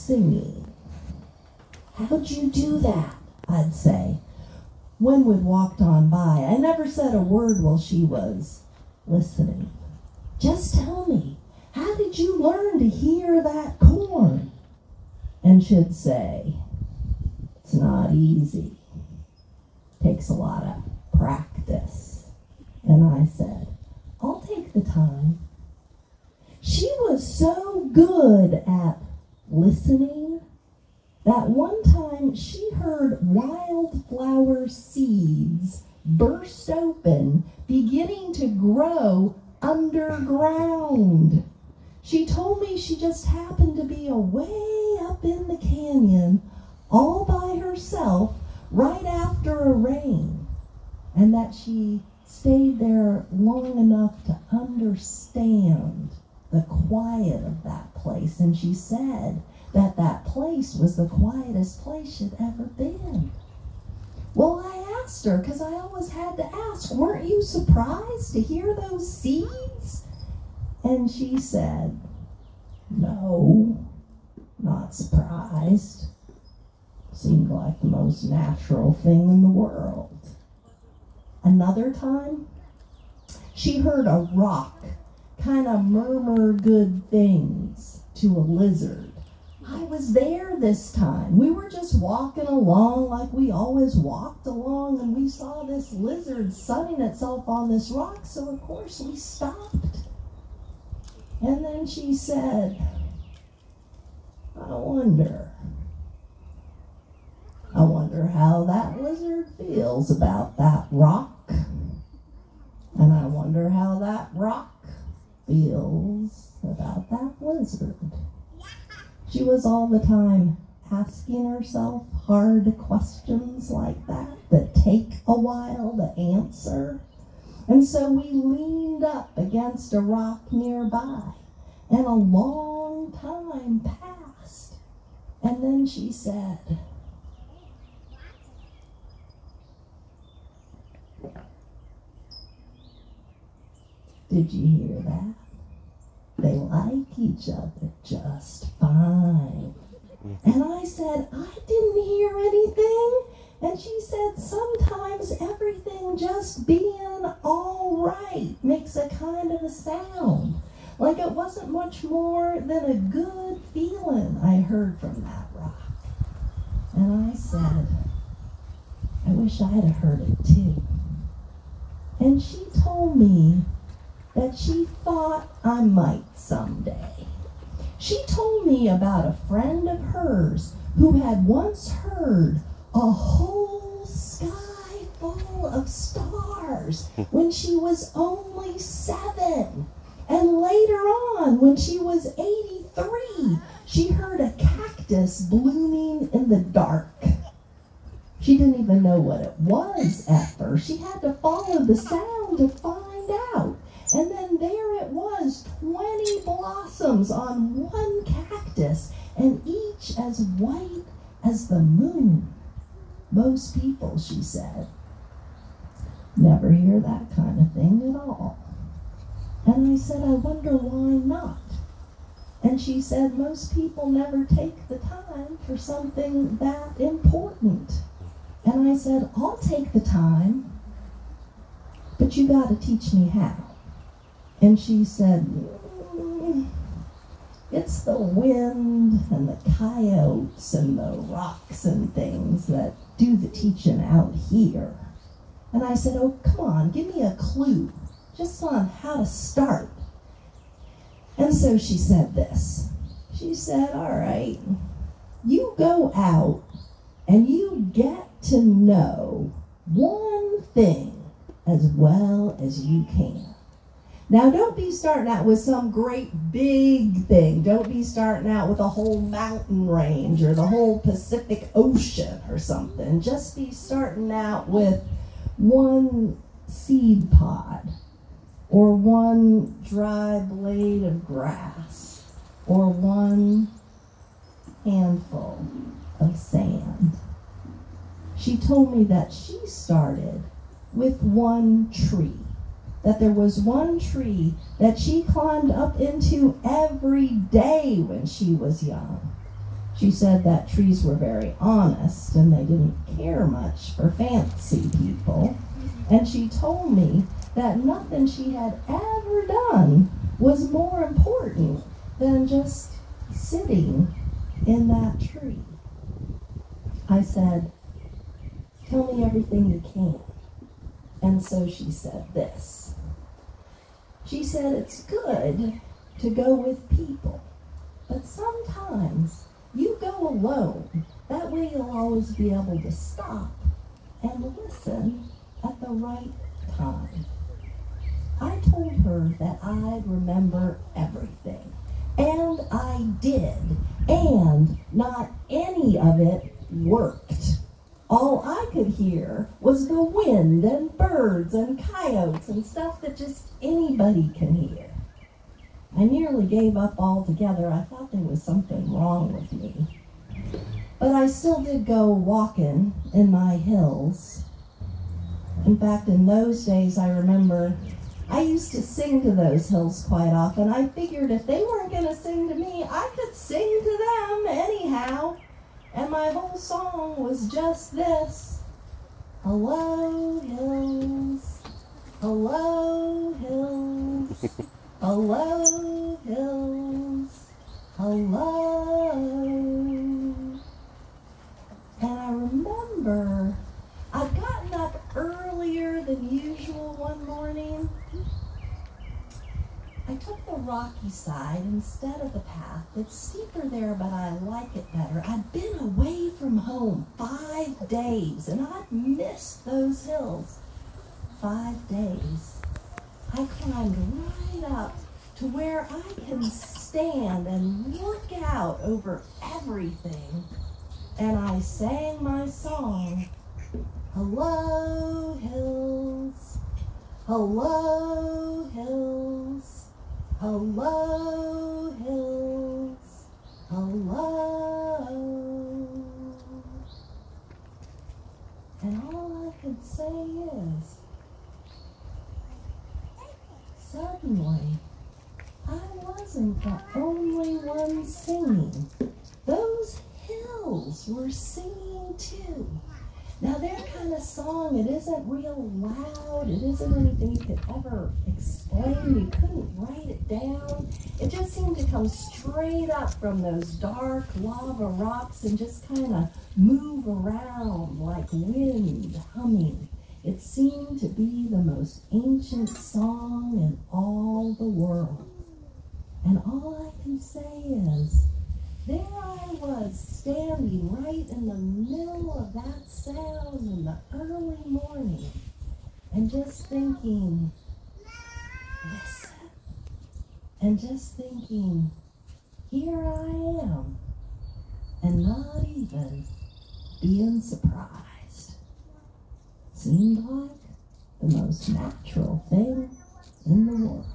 singing. How'd you do that? I'd say. When we'd walked on by, I never said a word while she was listening. Just tell me, how did you learn to hear that corn? And she'd say, it's not easy. Takes a lot of practice. And I said, I'll take the time. She was so good at listening that one time she heard wildflower seeds burst open, beginning to grow underground. She told me she just happened to be away up in the canyon, all by herself, right after a rain, and that she stayed there long enough to understand the quiet of that place. And she said that that place was the quietest place she'd ever been. Well, I asked her, because I always had to ask, weren't you surprised to hear those seeds? And she said, no, not surprised. Seemed like the most natural thing in the world. Another time, she heard a rock kind of murmur good things to a lizard. I was there this time. We were just walking along like we always walked along, and we saw this lizard sunning itself on this rock, so of course we stopped. And then she said, I wonder how that lizard feels about that rock. And I wonder how that rock feels about that lizard. She was all the time asking herself hard questions like that take a while to answer. And so we leaned up against a rock nearby, and a long time passed. And then she said, did you hear that? They like each other just fine. And I said, I didn't hear anything. And she said, sometimes everything just being all right makes a kind of a sound. Like it wasn't much more than a good feeling I heard from that rock. And I said, I wish I'd have heard it too. And she told me that she thought I might someday. She told me about a friend of hers who had once heard a whole sky full of stars when she was only 7. And later on, when she was 83, she heard a cactus blooming in the dark. She didn't even know what it was at first. She had to follow the sound to find out. And then there it was, 20 blossoms on one cactus, and each as white as the moon. Most people, she said, never hear that kind of thing at all. And I said, I wonder why not? And she said, most people never take the time for something that important. And I said, I'll take the time, but you got to teach me how. And she said, it's the wind and the coyotes and the rocks and things that do the teaching out here. And I said, oh, come on, give me a clue just on how to start. And so she said this. She said, all right, you go out and you get to know one thing as well as you can. Now, don't be starting out with some great big thing. Don't be starting out with a whole mountain range or the whole Pacific Ocean or something. Just be starting out with one seed pod or one dry blade of grass or one handful of sand. She told me that she started with one tree. That there was one tree that she climbed up into every day when she was young. She said that trees were very honest and they didn't care much for fancy people. And she told me that nothing she had ever done was more important than just sitting in that tree. I said, "Tell me everything you can." And so she said this. She said, "It's good to go with people, but sometimes you go alone. That way you'll always be able to stop and listen at the right time." I told her that I'd remember everything. And I did. And not any of it worked. All I could hear was the wind and birds and coyotes and stuff that just anybody can hear. I nearly gave up altogether. I thought there was something wrong with me. But I still did go walking in my hills. In fact, in those days, I remember I used to sing to those hills quite often. I figured if they weren't going to sing to me, I could sing to them anyhow. And my whole song was just this. Hello, hills. Hello, hills. Hello, hills. Hello. And I remember I'd gotten up earlier than usual one morning. I took the rocky side instead of the path. It's steeper there, but I like it better. I'd been away from home 5 days, and I'd missed those hills 5 days. I climbed right up to where I can stand and look out over everything. And I sang my song. Hello, hills. Hello, hills. Hello, hills. Hello. And all I could say is, suddenly, I wasn't the only one singing. Those hills were singing too. Now their kind of song, it isn't real loud, it isn't anything you could ever explain, you couldn't write it down. It just seemed to come straight up from those dark lava rocks and just kind of move around like wind humming. It seemed to be the most ancient song in all the world. And all I can say is, there I was, standing right in the middle of that sound in the early morning, and just thinking, listen, and just thinking, here I am, and not even being surprised. Seemed like the most natural thing in the world.